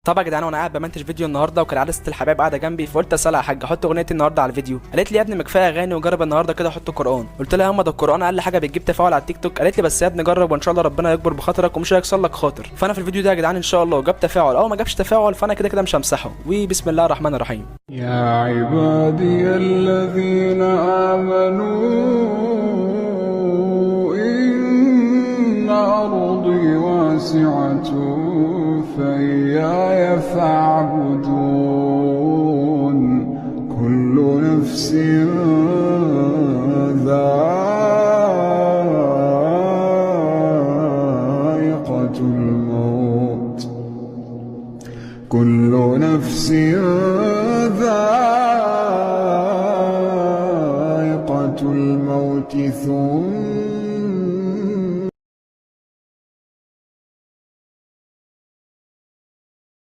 طبعا يا جدعان وانا قاعد بمنتج فيديو النهارده وكان عاده ست الحبايب قاعده جنبي، فقلت اسالها يا حاج احط اغنيه النهارده على الفيديو. قالت لي يا ابني ما كفايه اغاني وجرب النهارده كده احط قران. قلت لها يا اما ده القران اقل حاجه بتجيب تفاعل على التيك توك. قالت لي بس يا ابني جرب وان شاء الله ربنا يكبر بخاطرك ومش هيكسر لك خاطر. فانا في الفيديو ده يا جدعان ان شاء الله جاب تفاعل او ما جابش تفاعل فانا كده كده مش همسحه. وبسم الله الرحمن الرحيم. يا عبادي الذين آمنوا إن أرضي واسعة فإياي فاعبدون. كل نفس ذائقة الموت، كل نفس ذائقة الموت ثم